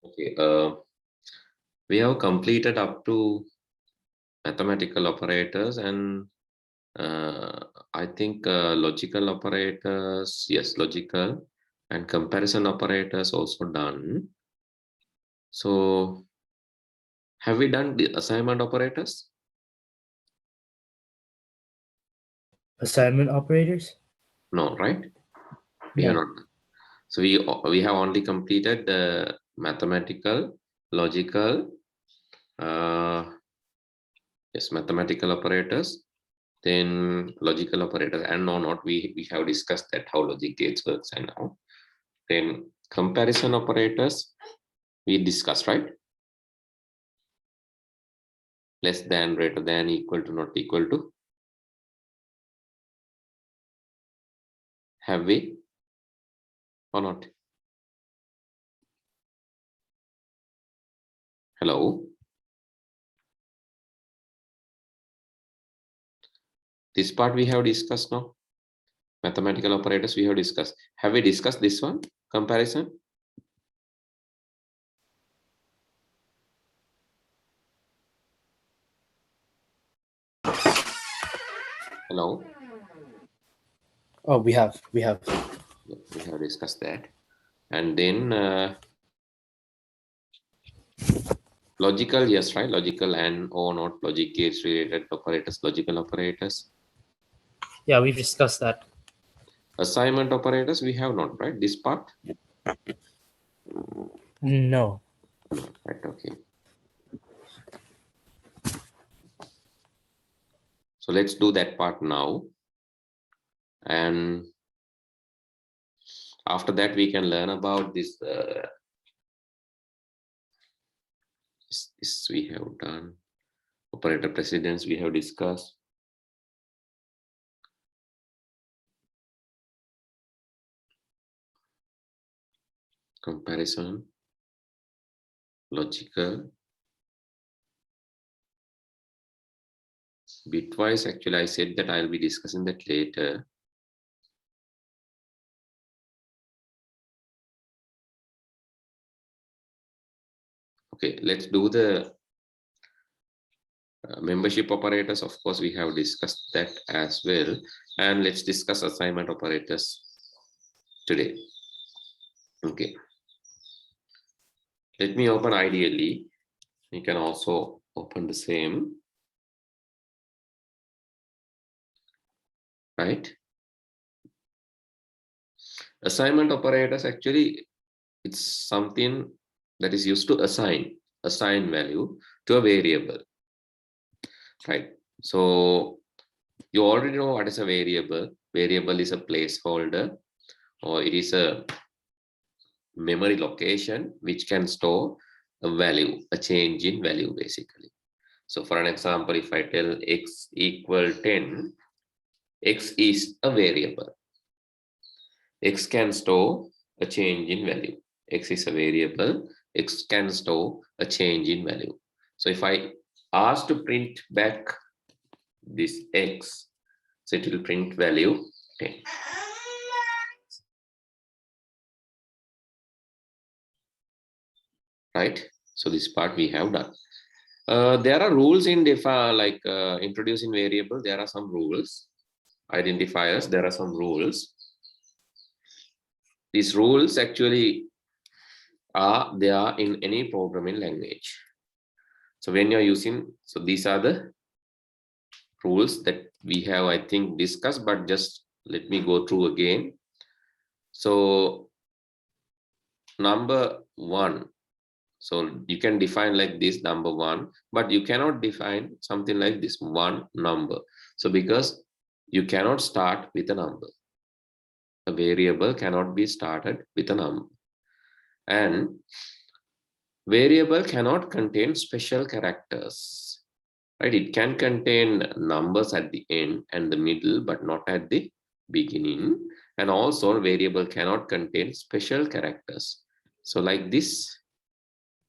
Okay, we have completed up to mathematical operators and I think logical operators, yes, logical and comparison operators also done. So have we done the assignment operators? Assignment operators? No, right? We have not. So we have only completed the mathematical, logical, yes, mathematical operators, then logical operators, and no, not we have discussed that how logic gates works and now. Then comparison operators we discussed, right? Less than, greater than, equal to, not equal to. Have we or not? Hello. This part we have discussed now. Mathematical operators we have discussed. Have we discussed this one? Comparison? Hello. Oh, we have. Yeah, we have discussed that. And then logical, yes, right? Logical and or not logic gates related operators, logical operators. Yeah, we've discussed that. Assignment operators we have not, right? This part? No. Right, okay. So let's do that part now. And after that, we can learn about this. This we have done. Operator precedence we have discussed. Comparison. Logical. Bitwise, actually, I said that I'll be discussing that later. Okay, let's do the membership operators. Of course, we have discussed that as well. And let's discuss assignment operators today. Okay. Let me open ideally. You can also open the same. Right? Assignment operators, actually, it's something that is used to assign value to a variable. Right? So you already know what is a variable. Variable is a placeholder, or it is a memory location which can store a value, a change in value basically. So for an example, if I tell x equal 10, x is a variable. X can store a change in value. X is a variable. X can store a change in value. So if I ask to print back this x, so it will print value 10. Right? So this part we have done. There are rules in introducing variable. There are some rules. Identifiers, there are some rules. These rules actually are there in any programming language. So when you're using, so these are the rules that we have, I think, discussed, but just let me go through again. So number one, so you can define like this, number one, but you cannot define something like this, one number. So because you cannot start with a number. A variable cannot be started with a number. And variable cannot contain special characters. Right? It can contain numbers at the end and the middle, but not at the beginning. And also variable cannot contain special characters. So like this.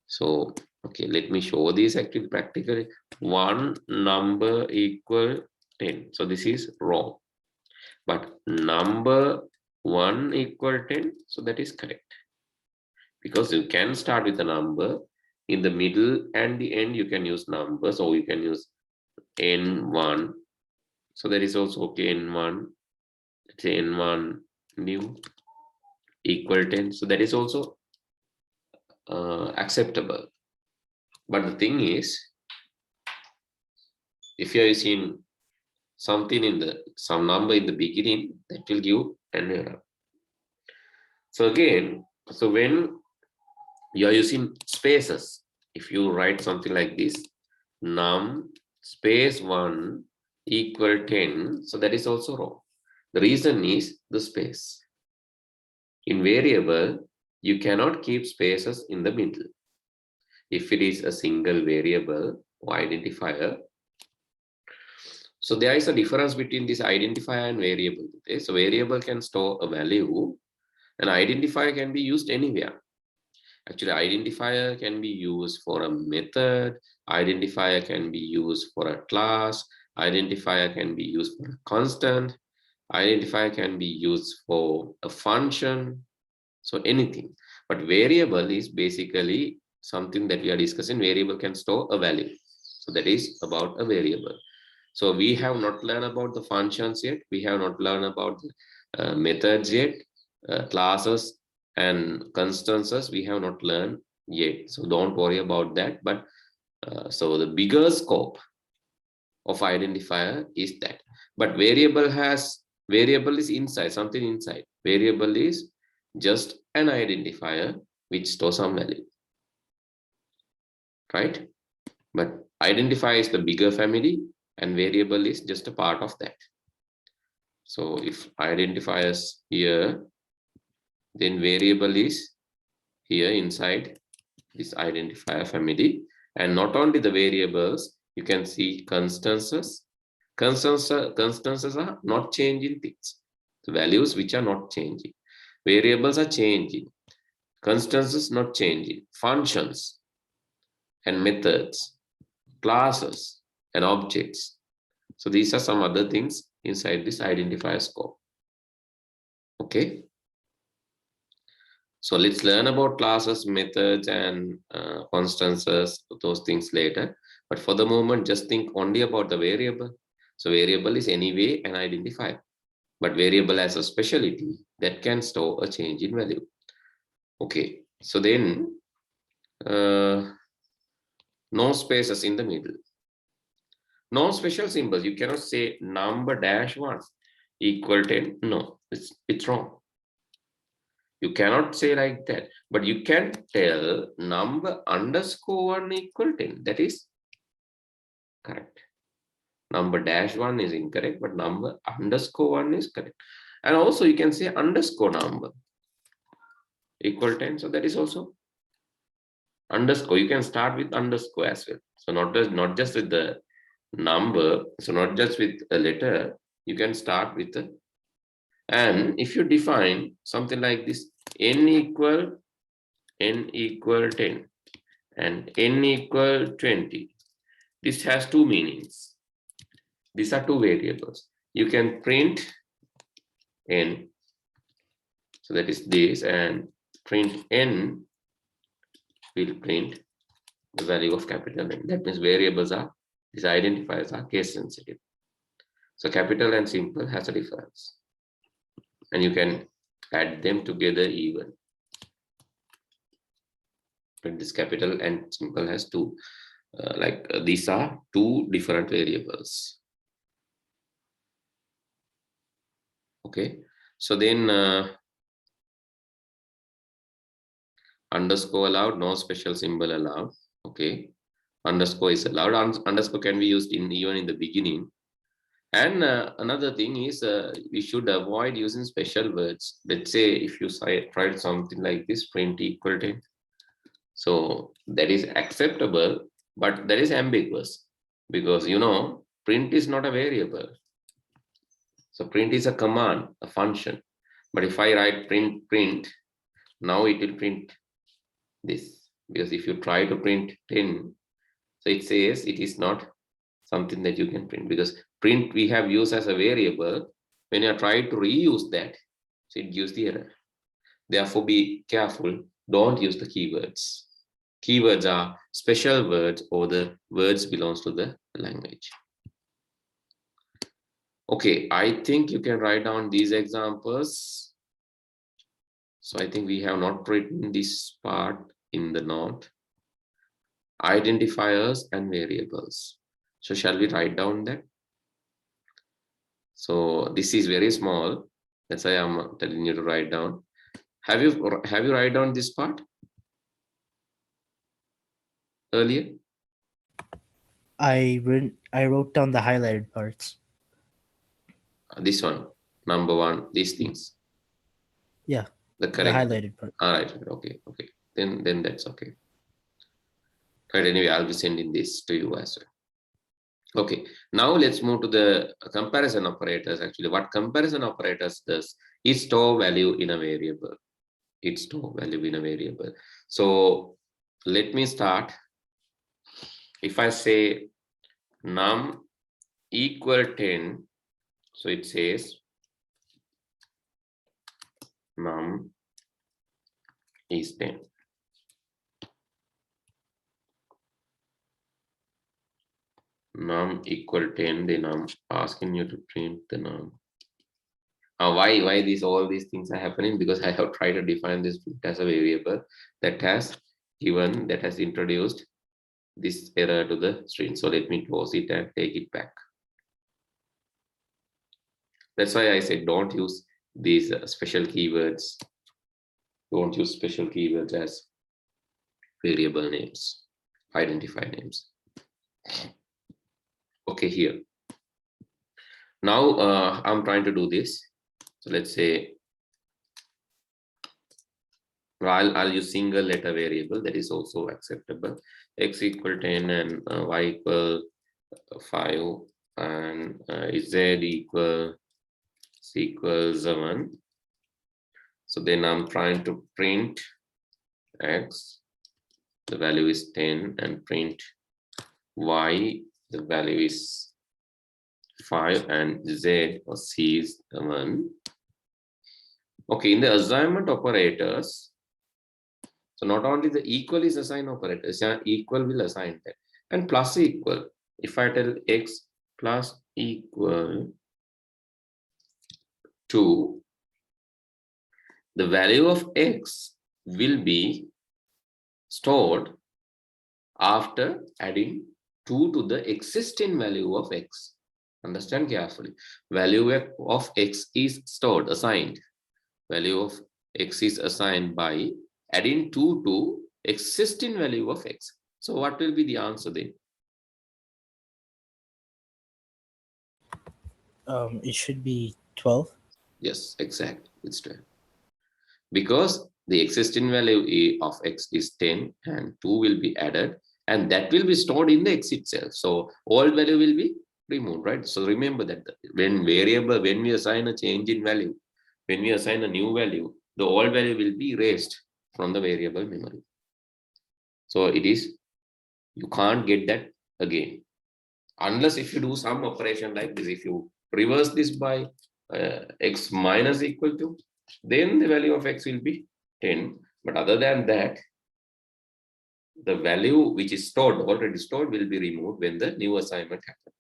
So, okay, let me show this actually practically. One number equal 10. So this is wrong. But number 1 equal 10. So that is correct. because you can start with a number. In the middle and the end, you can use numbers, or you can use n1. So that is also okay. N1, let's say n1 new equal 10. So that is also acceptable. But the thing is, if you are using something some number in the beginning, that will give an error. So again, so when you are using spaces, if you write something like this, num space 1 equal 10, so that is also wrong. The reason is the space. In variable, you cannot keep spaces in the middle. If it is a single variable or identifier, so there is a difference between this identifier and variable. Okay? So variable can store a value, and identifier can be used anywhere. Actually, identifier can be used for a method, identifier can be used for a class, identifier can be used for a constant, identifier can be used for a function, so anything. But variable is basically something that we are discussing. Variable can store a value. So that is about a variable. So we have not learned about the functions yet. We have not learned about the methods yet, classes and constances we have not learned yet. So don't worry about that. But so the bigger scope of identifier is that. But variable is inside, something inside. Variable is just an identifier which stores some value, right? But identifier is the bigger family, and variable is just a part of that. So if identifiers here, then variable is here inside this identifier family. And not only the variables, you can see constances. Constances are not changing things. The values which are not changing. Variables are changing. Constances not changing. Functions and methods, classes and objects. So these are some other things inside this identifier scope. Okay. So let's learn about classes, methods, and constances, those things later. But for the moment, just think only about the variable. So variable is anyway an identifier, but variable has a specialty that can store a change in value. Okay, so then no spaces in the middle. No special symbols. You cannot say number dash 1 equal 10. No, it's wrong. You cannot say like that, but you can tell number underscore 1 equal 10. That is correct. Number dash 1 is incorrect, but number underscore 1 is correct. And also you can say underscore number equal 10. So that is also underscore. You can start with underscore as well. So not just with the number, so not just with a letter, you can start with the. And if you define something like this, n equal 10 and n equal 20, this has two meanings. These are two variables. You can print n, so that is this, and print n will print the value of capital N. That means variables are, these identifiers are case sensitive. So capital and simple has a difference, and you can add them together even. But this capital and simple has two, these are two different variables. Okay, so then underscore allowed, no special symbol allowed. Okay, underscore is allowed. Underscore can be used even in the beginning. And another thing is we should avoid using special words. Let's say if you tried something like this, print equal 10. So that is acceptable, but that is ambiguous, because print is not a variable. So print is a command, a function. But if I write print, now it will print this, because if you try to print 10, so it says it is not something that you can print, because print we have used as a variable. When you are trying to reuse that, so it gives the error. Therefore, be careful don't use the keywords. Keywords are special words or the words belongs to the language. Okay, I think you can write down these examples. So I think we have not written this part in the note. Identifiers and variables. So shall we write down that? So this is very small. That's why I'm telling you to write down. Have you write down this part earlier? I wrote down the highlighted parts. This one, number one, these things. Yeah. The correct. The highlighted part. All right. Okay. Okay. Then that's okay. Right. Anyway, I'll be sending this to you as well. Okay. Now let's move to the comparison operators. Actually, what comparison operators does is store value in a variable. It store value in a variable. So let me start. If I say num equal 10, so it says num is 10. Num equal 10, then I'm asking you to print the num. Why all these things are happening? Because I have tried to define this as a variable that has introduced this error to the string. So let me close it and take it back. That's why I said don't use these special keywords. Don't use special keywords as variable names, identifier names. Okay, here. Now I'm trying to do this. So let's say I'll use single letter variable, that is also acceptable. X equal 10 and y equal 5 and z equals 1. So then I'm trying to print x, the value is 10, and print y, the value is 5, and z or c is 1. Okay, in the assignment operators, so not only the equal is assigned operators, equal will assign that, and plus equal. If I tell x plus equal to, the value of x will be stored after adding 2 to the existing value of x. Understand carefully. Value of x is stored, assigned. Value of x is assigned by adding 2 to existing value of x. So what will be the answer then? It should be 12. Yes, exactly. It's 12. Because the existing value of x is 10 and 2 will be added, and that will be stored in the x itself. So old value will be removed, right? So remember that when we assign a change in value, when we assign a new value, the old value will be erased from the variable memory. So it is, you can't get that again. Unless if you do some operation like this, if you reverse this by x minus equal to, then the value of x will be 10. But other than that, the value which is already stored, will be removed when the new assignment happens.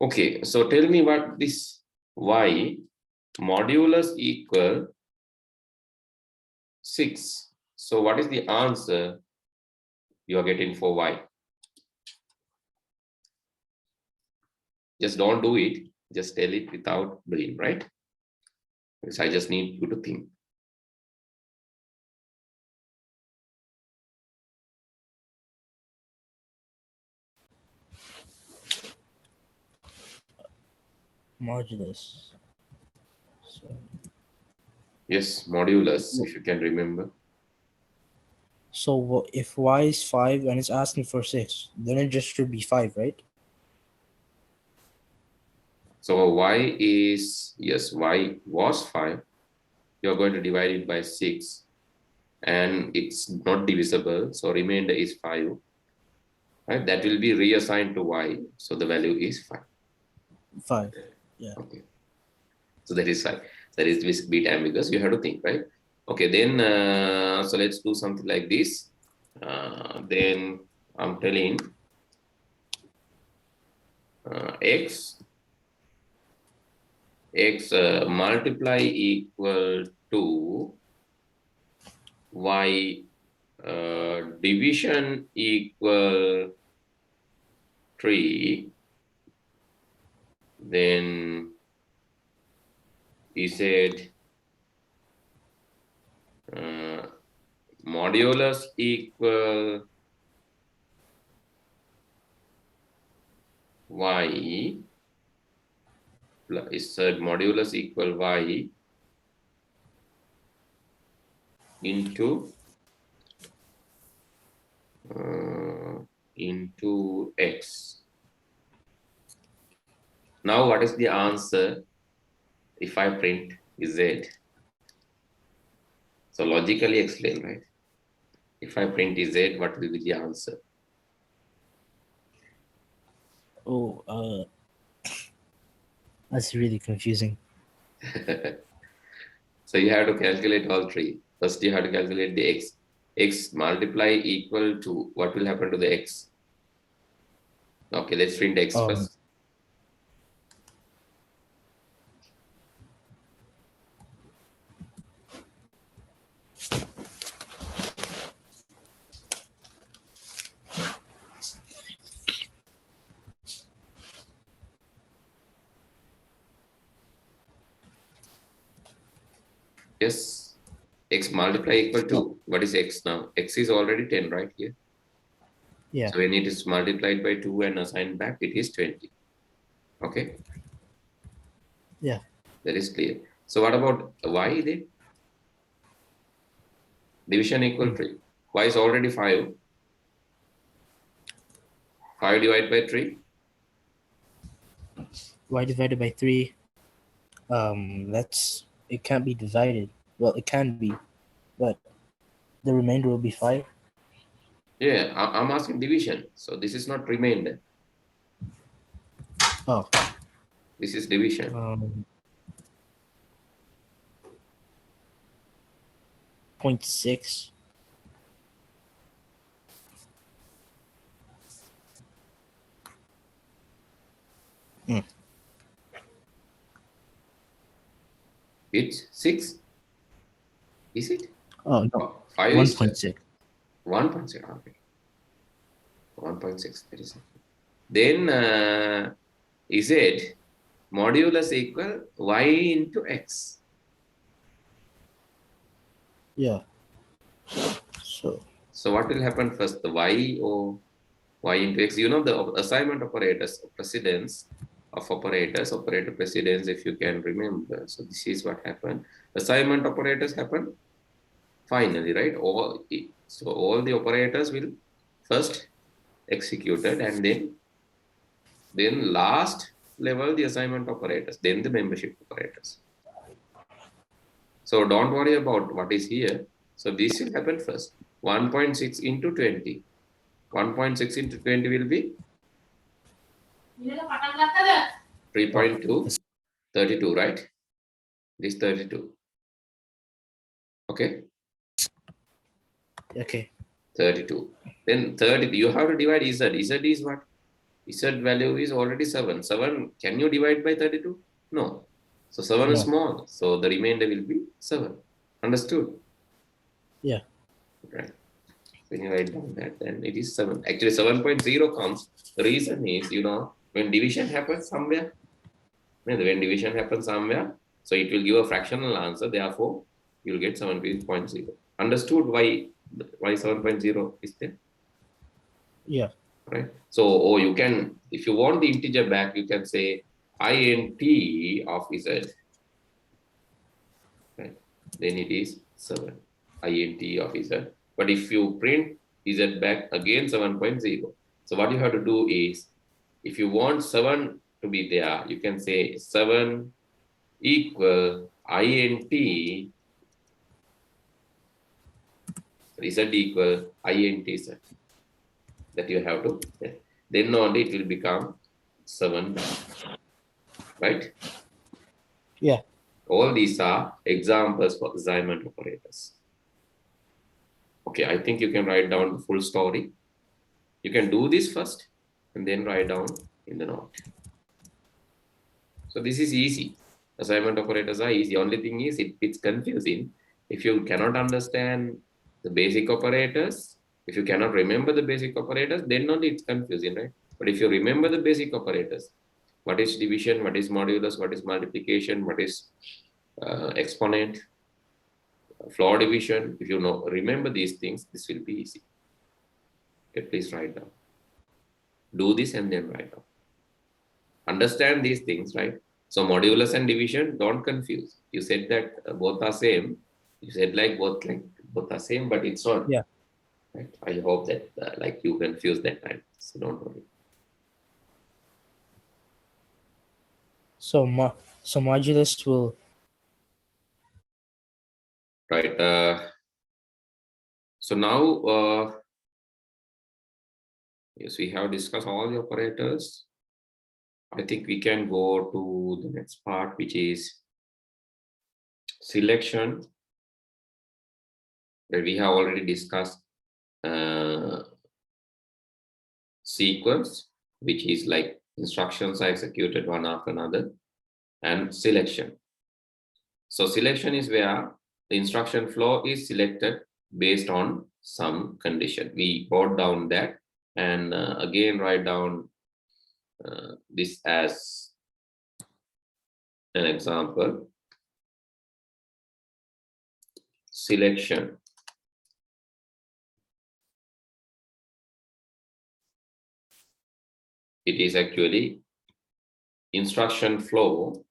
Okay, so tell me what this y modulus equal 6. So what is the answer you are getting for y? Just don't do it. Just tell it without brain, right? Because I just need you to think. Modulus. So, Yes, modulus, if you can remember. so if y is 5 and it's asking for 6, then it just should be 5, right? So y is, yes, y was 5. You're going to divide it by 6. And it's not divisible. So remainder is 5. Right? That will be reassigned to y. So the value is 5. 5. Yeah. Okay. So that is 5. That is a bit ambiguous. You have to think, right? Okay, then so let's do something like this. Then I'm telling x multiply equal to y division equal 3, then z modulus equal y plus z modulus equal y into x. Now what is the answer if I print z? So logically explain, right? If I print z, what will be the answer? Oh, that's really confusing. So you have to calculate all three. First you have to calculate the x. X multiply equal to, what will happen to the x? Okay, let's print x first. Yes, x multiply equal to, what is x now? X is already 10 right here. Yeah. So when it is multiplied by 2 and assigned back, it is 20. Okay. Yeah. That is clear. So what about y then? Division equal 3. Y is already 5. 5 divided by 3. Y divided by 3. It can't be divided. Well, it can be, but the remainder will be 5. Yeah, I'm asking division. So this is not remainder. Oh. This is division. 0.6. It's 6. Is it? Oh no. 5 1.6. 1.6. Okay. 1.6. That is it. Then z modulus equal y into x. Yeah. So what will happen first? The y or y into x? You know the assignment operators, precedence of operators, operator precedence, if you can remember. So this is what happened. Assignment operators happen finally, right? So all the operators will first executed, and then last level the assignment operators, then the membership operators. So don't worry about what is here. So this will happen first. 1.6 into 20. 1.6 into 20 will be 3.2, 32, right? This 32. Okay. Okay. 32. Then 30, you have to divide z. Z is what? Z value is already 7. 7, can you divide by 32? No. So 7 is small. So the remainder will be 7. Understood? Yeah. Right. When you write down that, then it is 7. Actually, 7.0 comes. The reason is, when division happens somewhere, so it will give a fractional answer. Therefore, you'll get 7.0. Understood why 7.0 is there? Yeah. Right. So, you can, if you want the integer back, you can say int of z. Right. Then it is 7. int of z. But if you print z back, again 7.0. So what you have to do is, if you want 7 to be there, you can say 7 equal int z equal int z. That you have to, then only it will become 7 back. Right? Yeah. All these are examples for assignment operators. Okay, I think you can write down the full story. You can do this first and then write down in the note. So this is easy. Assignment operators are easy. Only thing is it's confusing. If you cannot understand the basic operators, if you cannot remember the basic operators, then only it's confusing, right? But if you remember the basic operators, what is division, what is modulus, what is multiplication, what is exponent, floor division, if you know, remember these things, this will be easy. Okay, please write down. Do this and then write down. Understand these things, right? So modulus and division, don't confuse. You said that both are same. You said both are same, but it's not. Yeah. Right? I hope that you confuse that time. So don't worry. So modulus will. Right. So now, yes, we have discussed all the operators. I think we can go to the next part, which is selection. Where we have already discussed sequence, which is like instructions are executed one after another, and selection. So selection is where the instruction flow is selected based on some condition. We wrote down that, and again write down this as an example. Selection. It is actually instruction flow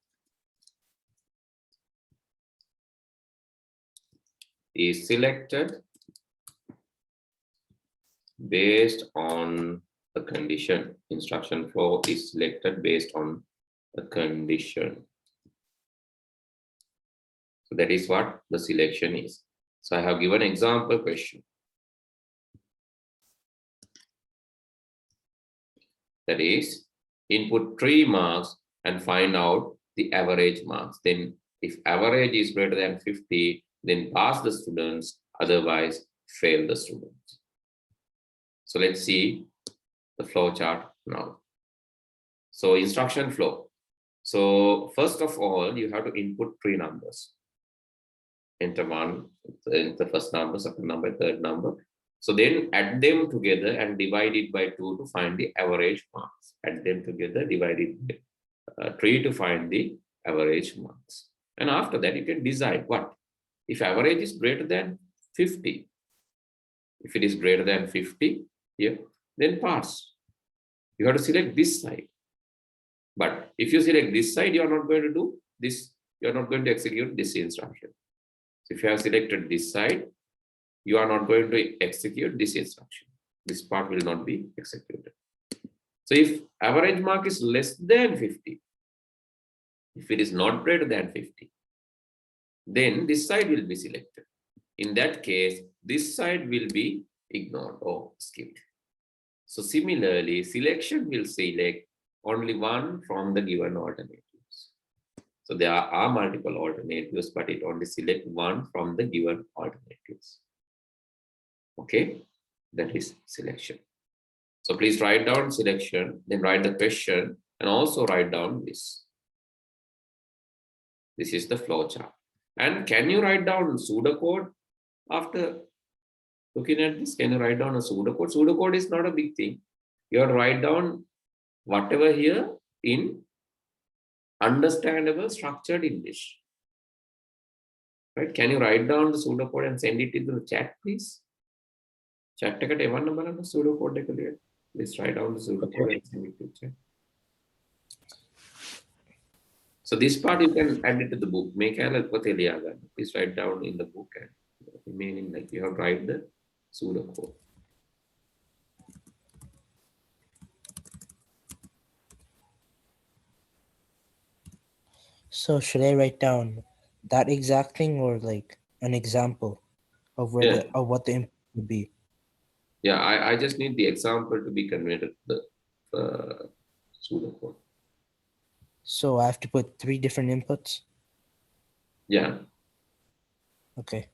is selected based on a condition. Instruction flow is selected based on a condition. So that is what the selection is. So I have given example question. That is, input 3 marks and find out the average marks. Then if average is greater than 50, then pass the students, otherwise fail the students. So let's see the flow chart now. So instruction flow. So first of all, you have to input 3 numbers. Enter 1, enter first number, second number, third number. So then add them together and divide it by 2 to find the average marks. Add them together, divide it by 3 to find the average marks. And after that, you can decide what? If average is greater than 50, if it is greater than 50 here, then pass. You have to select this side. But if you select this side, you are not going to do this. You are not going to execute this instruction. So if you have selected this side, you are not going to execute this instruction. This part will not be executed. So if average mark is less than 50, if it is not greater than 50, then this side will be selected. In that case, this side will be ignored or skipped. So similarly, selection will select only one from the given alternatives. So there are multiple alternatives, but it only selects one from the given alternatives. Okay, that is selection. So please write down selection, then write the question, and also write down this. This is the flow chart. And can you write down pseudocode after looking at this? Can you write down a pseudocode? Pseudocode is not a big thing. You have to write down whatever here in understandable structured English. Right? Can you write down the pseudocode and send it into the chat, please? Chat eකට එවන්න බලන්න pseudocode එක ලියන්න. Please write down the pseudocode and send it to chat. So this part you can add it to the book. Please write down in the book and remaining like you have to write the pseudocode. So should I write down that exact thing or like an example of where of what the input would be? Yeah, I just need the example to be converted to the pseudocode. So I have to put 3 different inputs? Yeah. Okay.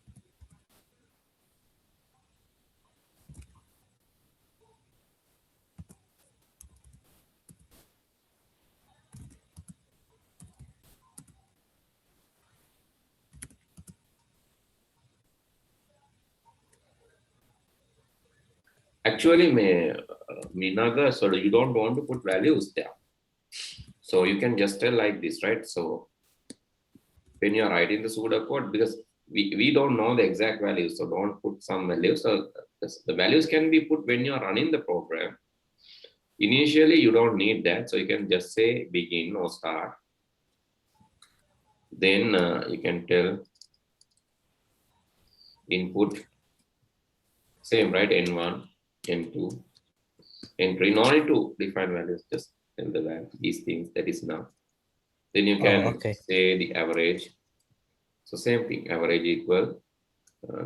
Actually, Minaga, so you don't want to put values there. So you can just tell like this, right? So when you're writing the pseudocode, because we don't know the exact values, so don't put some values. So the values can be put when you're running the program. Initially, you don't need that. So you can just say begin or start. Then you can tell input, same, right? N1, N2, N3. No need to define values, just tell the value, these things that is now. Then you Oh, can okay. say the average. So same thing, average equal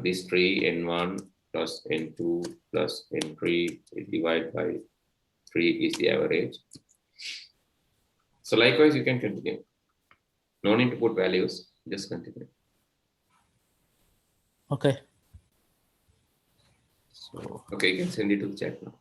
this tree N1 plus N2 plus N3 divided by 3 is the average. So likewise, you can continue. No need to put values, just continue. Okay. So Okay, you can send it to the chat now.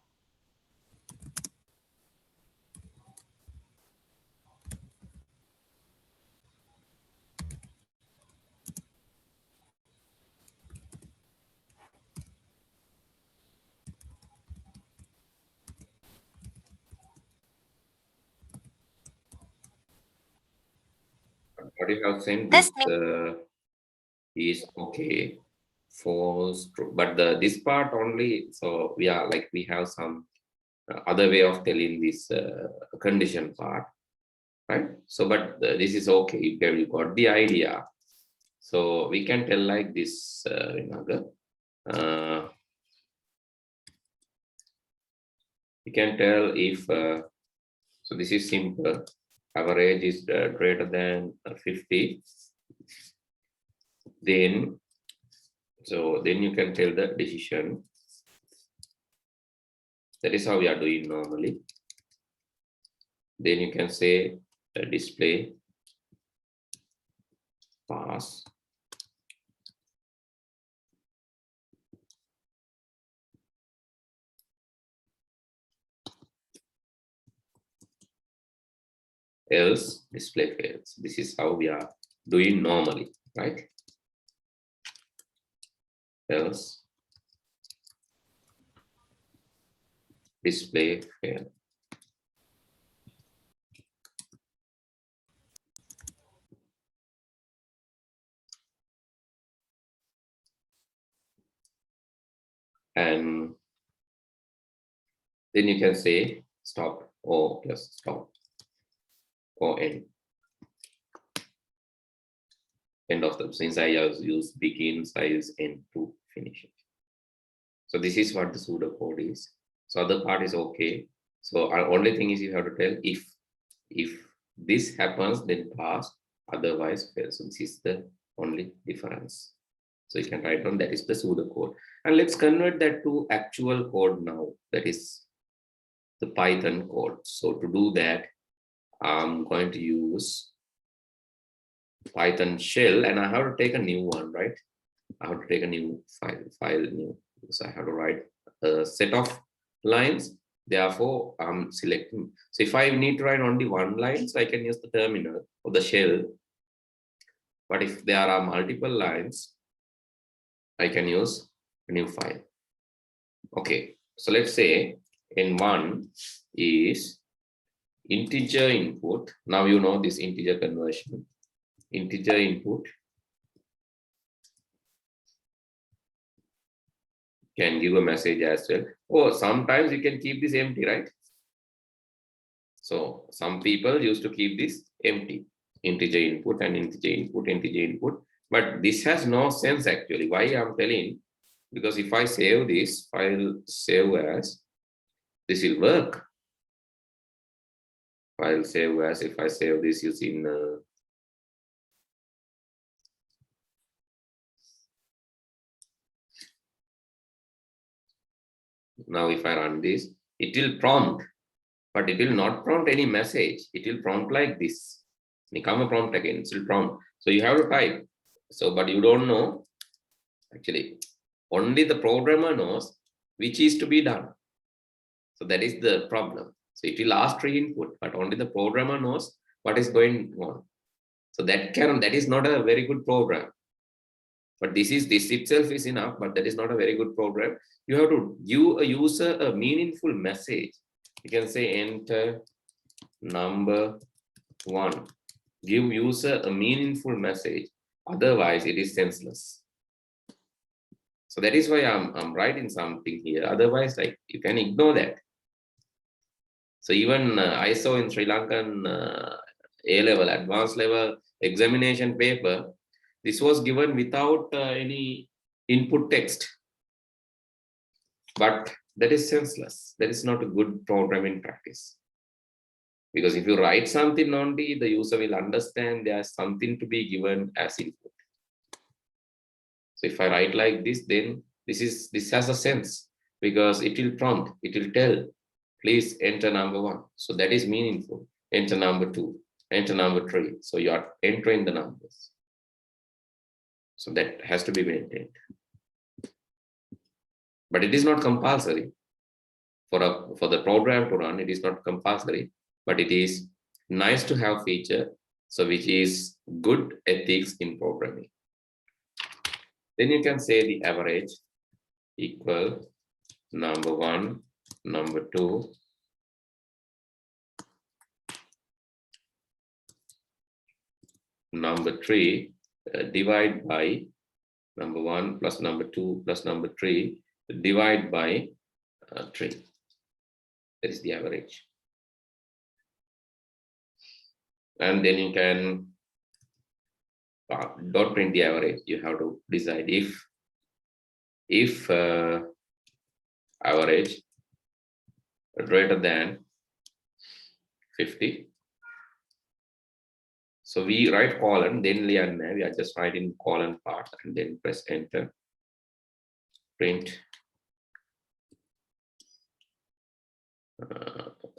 What you have sent this is okay, false, true. But this part only, so we have some other way of telling this condition part, right? So, but this is okay. You got the idea. So we can tell like this, we can tell if, so this is simple, average is greater than 50, then, so then you can tell the decision. That is how we are doing normally. Then you can say display pass. Else display fails. This is how we are doing normally, right? Else display fail. And then you can say stop or just stop or end. End of the, since I use begins, I use end to finish it. So this is what the pseudocode is. So other part is okay. So our only thing is you have to tell if this happens, then pass, otherwise fail. So this is the only difference. So you can write down that is the pseudocode. And let's convert that to actual code now. That is the Python code. So to do that, I'm going to use Python shell, and I have to take a new one, right? I have to take a new file new. So I have to write a set of lines. Therefore, I'm selecting. So if I need to write only one line, so I can use the terminal or the shell. But if there are multiple lines, I can use a new file. Okay, so let's say N1 is integer input. Now you know this integer conversion. Integer input can give a message as well. Or sometimes you can keep this empty, right? So some people used to keep this empty, integer input and integer input, integer input. But this has no sense actually. Why I'm telling? Because if I save this file, save as, this will work. File save as, if I save this using now if I run this, it will prompt, but it will not prompt any message. It will prompt like this. Become a prompt again, it will prompt. So you have to type So, but you don't know, actually, only the programmer knows which is to be done. So that is the problem. So it will ask three input, but only the programmer knows what is going on. So that is not a very good program. But this itself is enough, but that is not a very good program. You have to give a user a meaningful message. You can say enter number 1. Give user a meaningful message. Otherwise, it is senseless. So that is why I'm writing something here. Otherwise, like you can ignore that. So even I saw in Sri Lankan A-level, advanced level examination paper, this was given without any input text. But that is senseless. That is not a good programming practice. Because if you write something only, the user will understand there's something to be given as input. So if I write like this, then this has a sense, because it will prompt, it will tell, please enter number 1. So that is meaningful. Enter number 2, enter number 3. So you are entering the numbers. So that has to be maintained. But it is not compulsory for the program to run. It is not compulsory, but it is nice to have feature. So which is good ethics in programming. Then you can say the average equal number 1, number 2, number 3, divide by number 1 plus number 2 plus number 3, divide by 3. That is the average. And then you can don't print the average. You have to decide if average greater than 50. So we write colon, then Nilanjana, we are just writing colon part and then press enter. Print.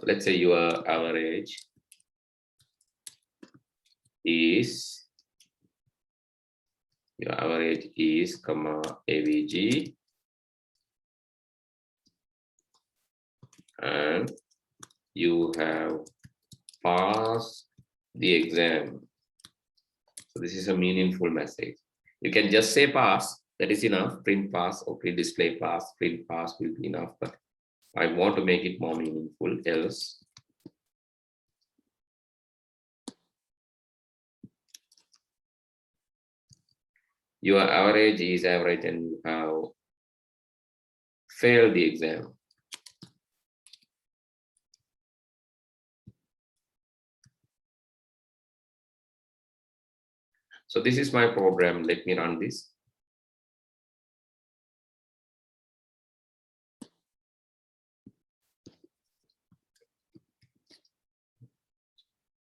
Let's say your average is comma avg, and you have passed the exam. So this is a meaningful message. You can just say pass, that is enough. Print pass or print display pass, print pass will be enough, but I want to make it more meaningful. Else your average is average and you have failed the exam. So this is my program. Let me run this.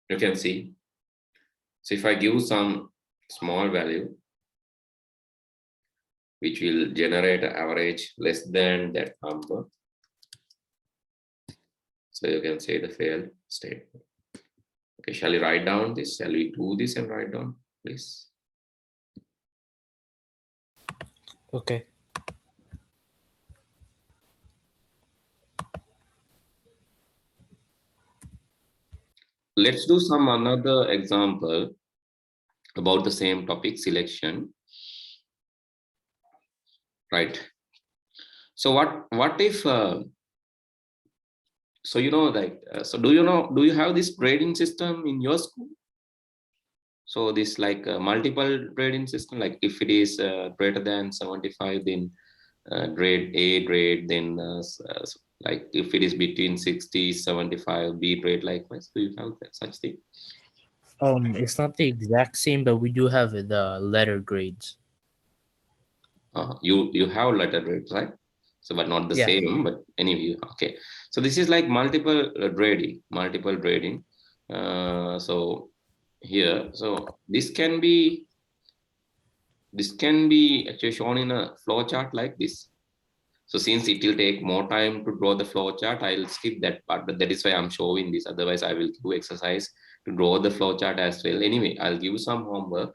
You can see. So if I give some small value, which will generate an average less than that number. So you can say the failed statement. Okay, shall we write down this? Shall we do this and write down, please? Okay. Let's do some another example about the same topic, selection. Right. So what if so you know, like so do you have this grading system in your school? So this like multiple grading system, like if it is greater than 75, then grade A grade, then like if it is between 60 75, B grade, likewise. Do you have such thing? It's not the exact same, but we do have the letter grades. You have letter grades, right? So but not the same, but anyway, okay. So this is like multiple grading. So here, so this can be actually shown in a flow chart like this. So since it will take more time to draw the flow chart, I'll skip that part, but that is why I'm showing this. Otherwise I will do exercise to draw the flow chart as well. Anyway, I'll give you some homework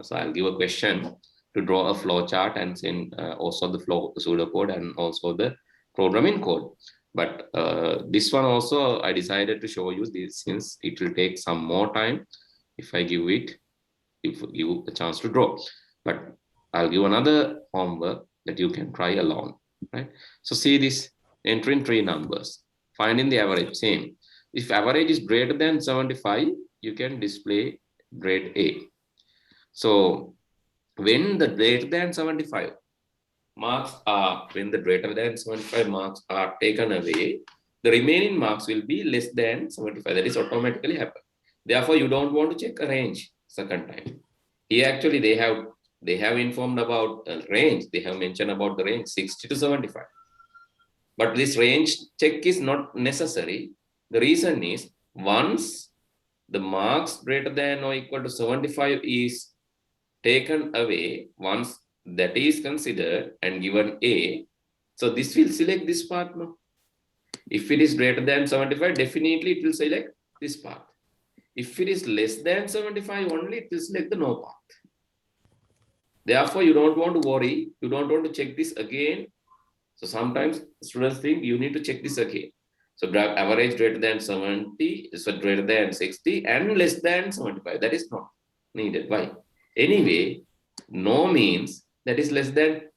So I'll give a question to draw a flow chart and send also the flow pseudocode and also the programming code. But this one also I decided to show you this since it will take some more time if I give you a chance to draw. But I'll give another homework that you can try alone, right? So see this, entering 3 numbers, finding the average, same. If average is greater than 75, you can display grade A. So when the greater than 75 marks are, when the greater than 75 marks are taken away, the remaining marks will be less than 75. That is automatically happen. Therefore, you don't want to check a range second time. Here actually they have informed about a range. They have mentioned about the range 60 to 75. But this range check is not necessary. The reason is once the marks greater than or equal to 75 is taken away, once that is considered and given A, so this will select this part now. If it is greater than 75, definitely it will select this part. If it is less than 75 only, it will select the no part. Therefore, you don't want to worry. You don't want to check this again. So sometimes students think you need to check this again. So grab average greater than 70, so greater than 60 and less than 75. That is not needed. Why? Anyway, no means that is less than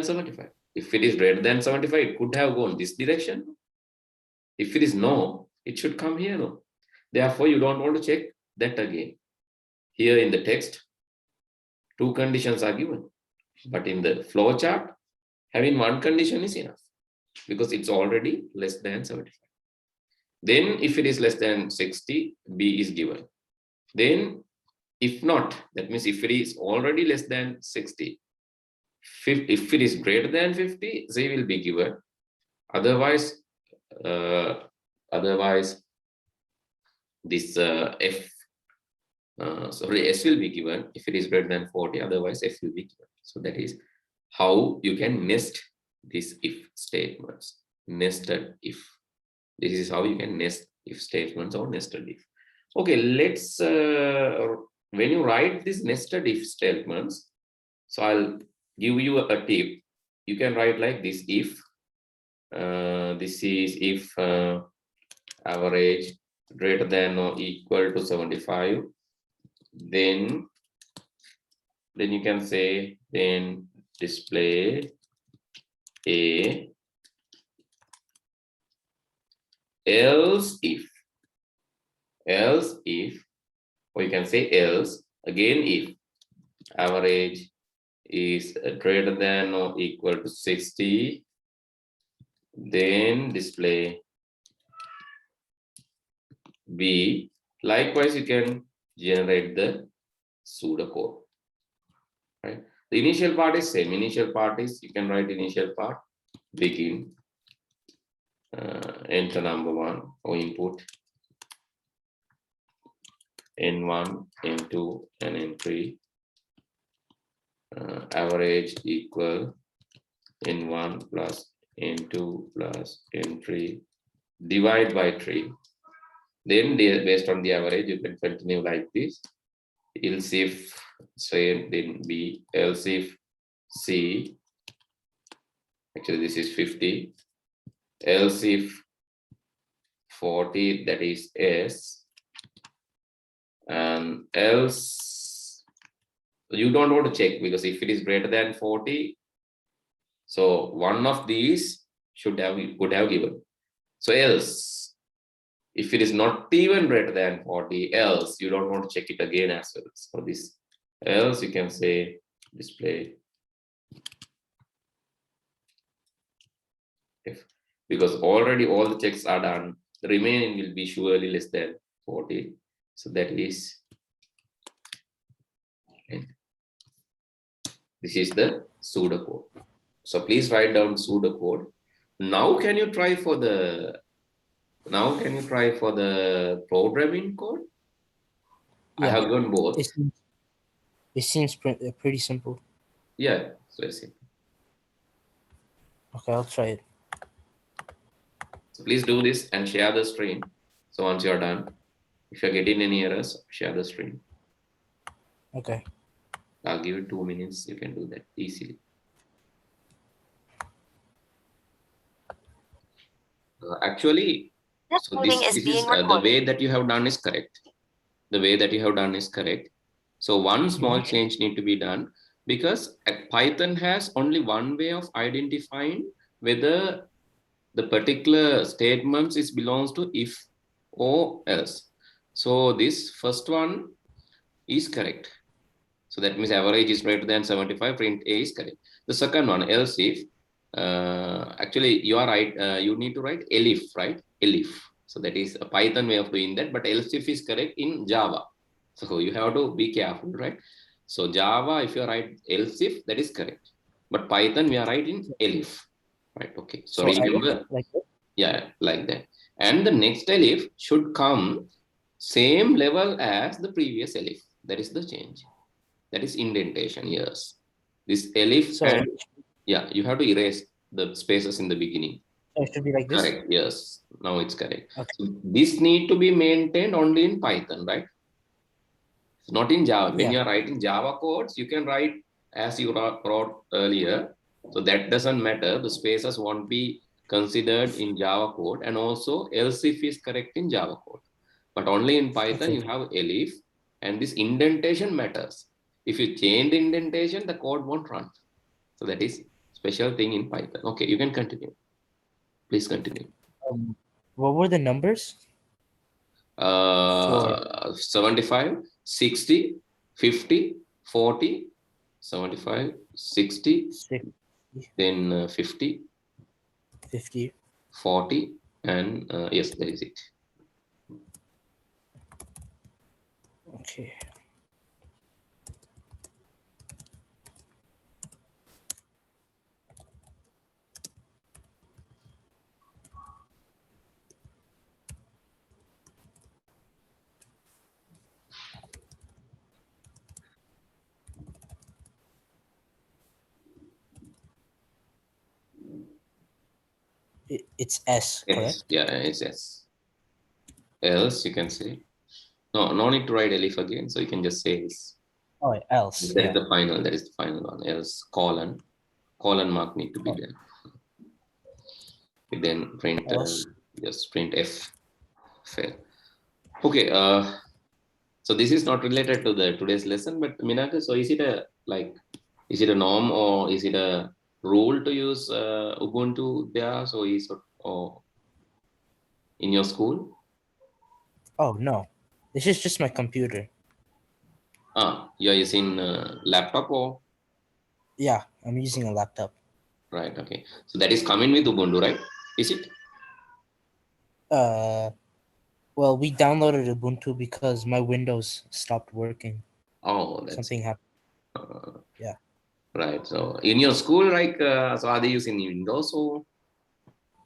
75. If it is greater than 75, it could have gone this direction. If it is no, it should come here. No. Therefore, you don't want to check that again. Here in the text, 2 conditions are given. But in the flow chart, having 1 condition is enough because it's already less than 75. Then if it is less than 60, B is given. Then if not, that means if it is already less than 60, if it is greater than 50, Z will be given. Otherwise, this F, S will be given if it is greater than 40. Otherwise, F will be given. So that is how you can nest these if statements. Nested if. This is how you can nest if statements or nested if. Okay, let's when you write these nested if statements, so I'll give you a tip. You can write like this: if this is if average greater than or equal to 75, then you can say then display A, else if, or you can say else again if average is greater than or equal to 60, then display B. Likewise, you can generate the pseudocode. Right? The initial part is same. Initial part is, you can write initial part, begin, enter number 1 or input, N1, N2, and N3. Average equal N1 plus N2 plus N3, divide by 3. Then based on the average, you can continue like this. Else if, say, then B, else if C, actually this is 50, else if 40, that is S, and else you don't want to check because if it is greater than 40, so one of these could have given. So else, if it is not even greater than 40, else you don't want to check it again as well. So this else you can say display if, because already all the checks are done, the remaining will be surely less than 40. So that is, this is the pseudocode. So please write down pseudocode. Now can you try for the programming code? Yeah. I have done both. It seems pretty simple. Yeah, so very simple. Okay, I'll try it. So please do this and share the screen. So once you're done, if you're getting any errors, share the screen. Okay. I'll give you 2 minutes. You can do that easily. Actually, so this is the way that you have done is correct. The way that you have done is correct. So one small change need to be done, because Python has only one way of identifying whether the particular statements is belongs to if or else. So this first one is correct. So that means average is greater than 75, print A is correct. The second one, else if, actually you are right, you need to write elif, right? Elif. So that is a Python way of doing that, but else if is correct in Java. So you have to be careful, right? So Java, if you write else if, that is correct. But Python, we are writing elif, right? Okay. So remember, like this? yeah, like that. And the next elif should come same level as the previous elif. That is the change. That is indentation. Yes. This elif So, and yeah, you have to erase the spaces in the beginning. so it should be like this. Correct. Yes. Now it's correct. Okay. So this need to be maintained only in Python, right? It's not in Java. When Yeah. you are writing Java codes, you can write as you wrote earlier. So that doesn't matter. The spaces won't be considered in Java code, and also else if is correct in Java code. But only in Python, Okay. you have elif, and this indentation matters. If you change the indentation, the code won't run. So that is special thing in Python. Okay, you can continue. Please continue. What were the numbers? 75, 60, 50, 40, 75, 60, 60, then 50, 50. 40, and yes, that is it. Okay. It's S, Yes, correct? yeah, it's yes. Else you can say. No need to write elif again. So you can just say this. Oh, else. That Yeah. is the final. That is the final one. Else colon mark need to be there. Then print Else. just print F. Fair. Okay. So this is not related to the today's lesson, but Minaka, so is it a is it a norm or is it a rule to use Ubuntu there? So is or in your school? Oh no, this is just my computer. You're using laptop or Yeah, I'm using a laptop. right? Okay, so that is coming with Ubuntu, right? Is it? Well, we downloaded Ubuntu because my Windows stopped working. Oh, that's Something happened. uh, Yeah. right. So in your school, like, so are they using Windows or?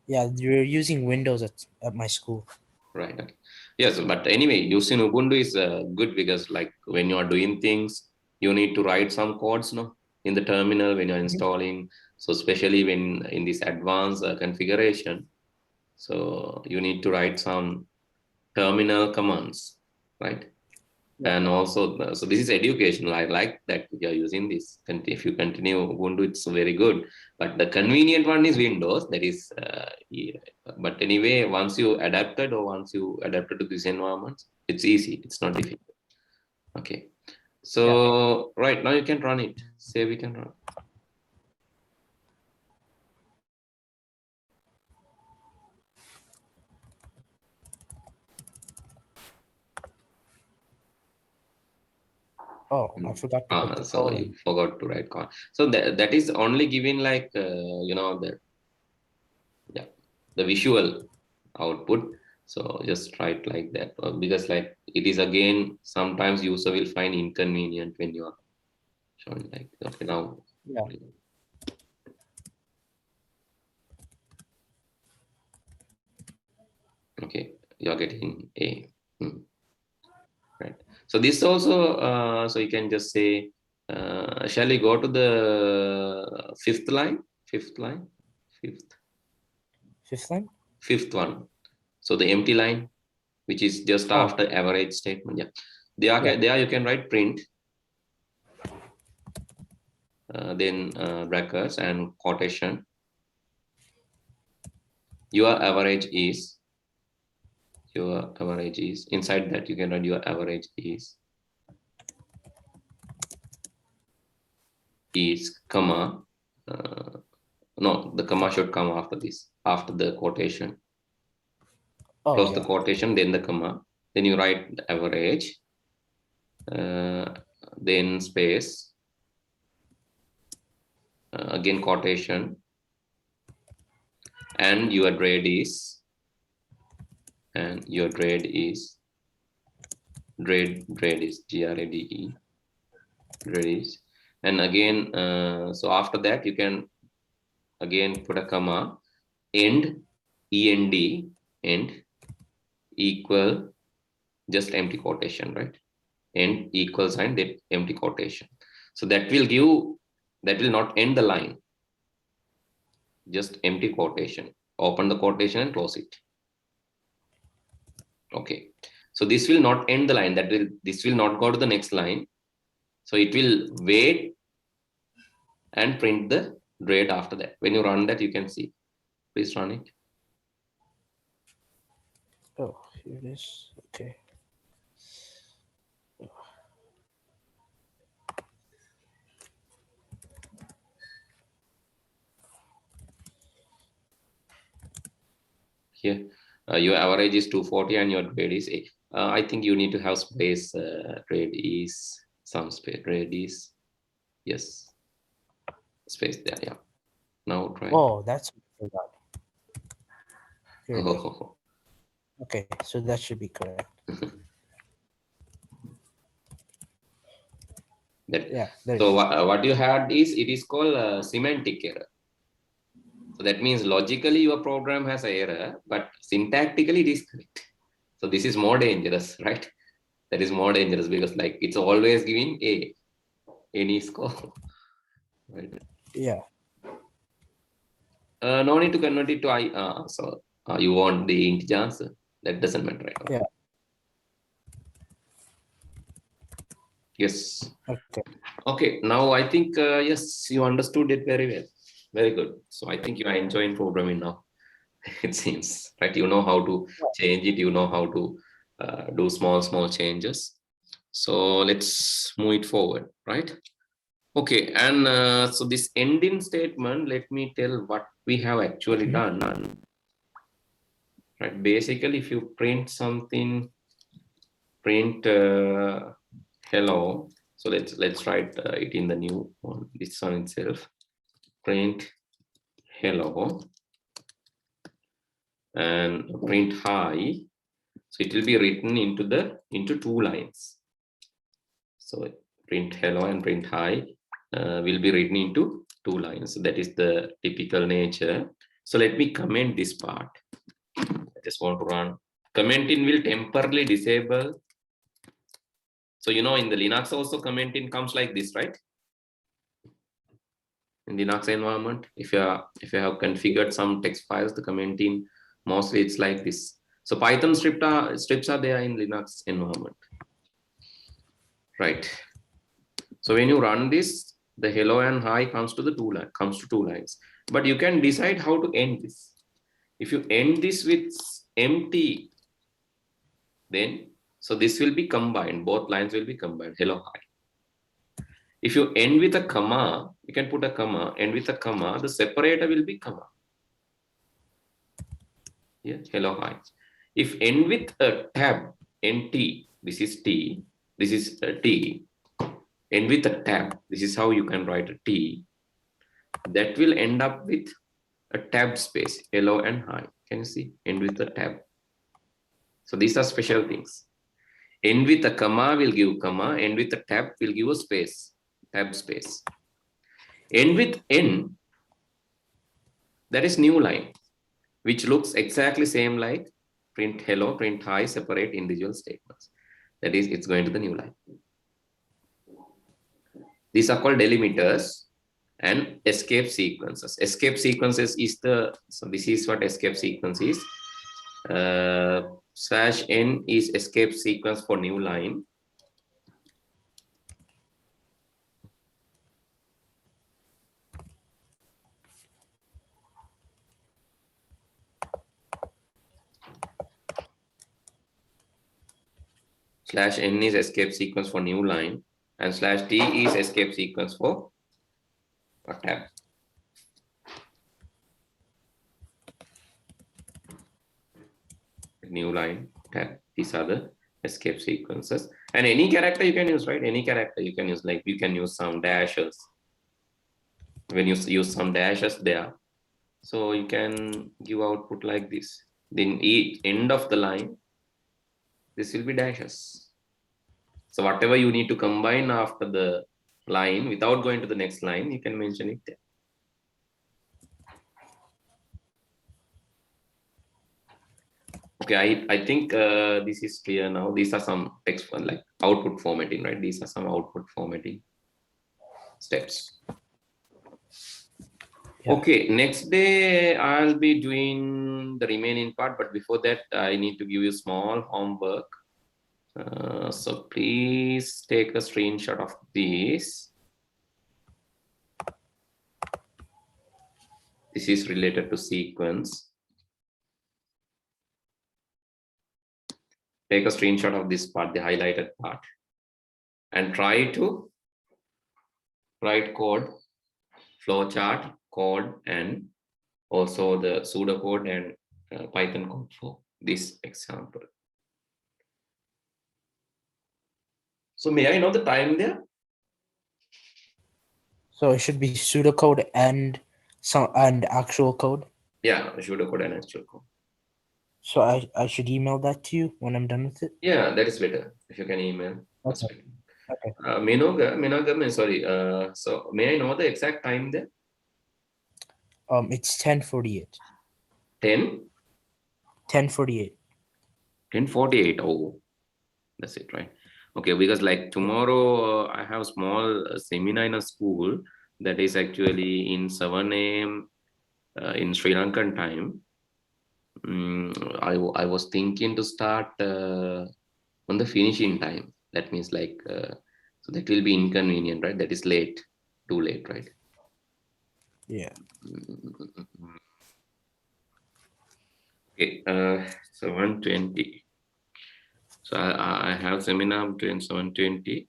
Yeah, you're using Windows at my school. Right. Okay. Yes, but anyway, using Ubuntu is good because like when you are doing things, you need to write some codes, no, in the terminal when you're installing. So especially when in this advanced configuration, so you need to write some terminal commands, right? And also, so this is educational. I like that you're using this. And if you continue Ubuntu, it's very good. But the convenient one is Windows. That is, yeah. But anyway, once you adapted to this environment, it's easy. It's not difficult. Okay. So right now you can run it. Say we can run. Oh, I forgot to put the So colon. you forgot to write colon. So that is only given like the visual output. So just write like that because like it is again sometimes user will find inconvenient when you are showing like okay now. Yeah. Okay, you're getting A. Right. So this also so you can just say shall we go to the fifth line? Fifth line? Fifth line? Fifth one. So the empty line, which is just after average statement. Yeah. There you can write print. then brackets and quotation. Your average is inside that you can write your average is comma. No, the comma should come after this, after the quotation. Oh, Close yeah. the quotation, then the comma. Then you write the average, then space, again quotation, and your grade is, grade is grade is grade, grade is, and again so after that you can again put a comma, end, end equal, just empty quotation, right? End equal sign, that empty quotation. So that will not end the line, just empty quotation. Open the quotation and close it. Okay, so this will not end the line, this will not go to the next line. So it will wait and print the grade after that. When you run that, you can see. Please run it. Oh, here it is. Okay. Here, your average is 240 and your grade is 8. I think you need to have space. Grade is some space. Grade is, yes, space there. Yeah. Now try. Oh, that's what I forgot. Here it is. Oh. Okay, so that should be correct. Yeah. So what you had is, it is called semantic error. So that means logically your program has an error, but syntactically it is correct. So this is more dangerous, right? That is more dangerous because like it's always giving any score. Right? Yeah. No need to convert it to I. So you want the integer answer. That doesn't matter, right? Yeah. Yes. Okay. Okay. Now I think yes, you understood it very well. Very good. So I think you are enjoying programming now. It seems, right? You know how to change it. You know how to do small changes. So let's move it forward, right? Okay, and so this ending statement, let me tell what we have actually done. Right, basically, if you print something, print hello. So let's write it in the new one. This one itself. Print hello and print hi. So it will be written into 2 lines. So print hello and print hi will be written into 2 lines. So that is the typical nature. So let me comment this part. I just want to run. Commenting will temporarily disable. So you know in the Linux also commenting comes like this, right? In Linux environment, if you have configured some text files, the commenting mostly it's like this. So Python scripts are there in Linux environment, right? So when you run this, the hello and hi comes to 2 lines. But you can decide how to end this. If you end this with empty, then so this will be combined. Both lines will be combined. Hello, hi. If you end with a comma, you can put a comma. End with a comma. The separator will be comma. Yeah, hello, hi. If end with a tab, nt, this is t. This is t. End with a tab. This is how you can write a t. That will end up with a tab space, hello and hi. Can you see? End with a tab. So these are special things. End with a comma will give comma. End with a tab will give a space, tab space. End with n, that is new line, which looks exactly same like print hello, print hi, separate individual statements. That is, it's going to the new line. These are called delimiters and escape sequences. Escape sequences is so this is what escape sequence is. /n is escape sequence for new line. Slash n is escape sequence for new line, and slash t is escape sequence for a tab. New line, tab. These are the escape sequences. And any character you can use, right? Any character you can use, like you can use some dashes. When you use some dashes there, so you can give output like this. Then each end of the line, this will be dashes. So whatever you need to combine after the line without going to the next line, you can mention it there. Okay, I think this is clear now. These are some text like output formatting, right? These are some output formatting steps. Yeah. Okay, next day I'll be doing the remaining part, but before that I need to give you small homework. So please take a screenshot of this. This is related to sequence. Take a screenshot of this part, the highlighted part, and try to write code, flowchart, code, and also the pseudocode and Python code for this example. So may I know the time there? So it should be pseudocode and actual code. Yeah, pseudocode and actual code. So I should email that to you when I'm done with it. Yeah, that is better. If you can email. That's Okay. better. Okay. Sorry. So may I know the exact time there? It's 10:48. 10? 10:48. 10:48. Oh, that's it, right? Okay, because like tomorrow I have a small seminar in a school that is actually in 7 a.m. In Sri Lankan time. I was thinking to start on the finishing time. That means like, so that will be inconvenient, right? That is late, too late, right? Yeah. Okay, so 120. So I have seminar between 7:20.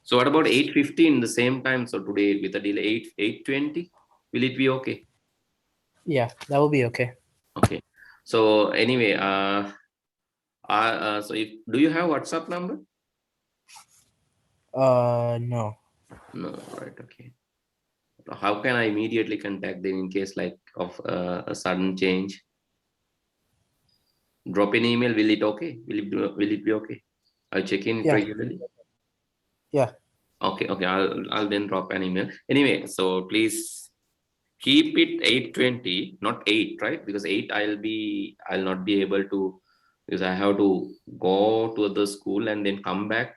So what about 8:15 the same time? So today with a delay 8:20, will it be okay? Yeah, that will be okay. Okay. So anyway, so do you have WhatsApp number? No. No, right? Okay. How can I immediately contact them in case like of a sudden change? Drop an email. Will it okay? Will it be okay? I'll check in Yeah. regularly. Yeah. Okay. Okay. I'll then drop an email. Anyway, so please keep it 8:20, not 8, right? Because 8 I'll not be able to, because I have to go to the school and then come back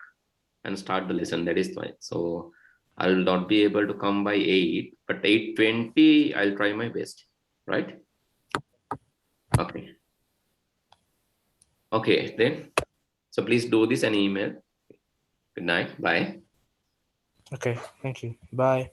and start the lesson. That is why. So I'll not be able to come by 8, but 8:20 I'll try my best, right? Okay. Okay, then. So please do this and email. Good night. Bye. Okay. Thank you. Bye.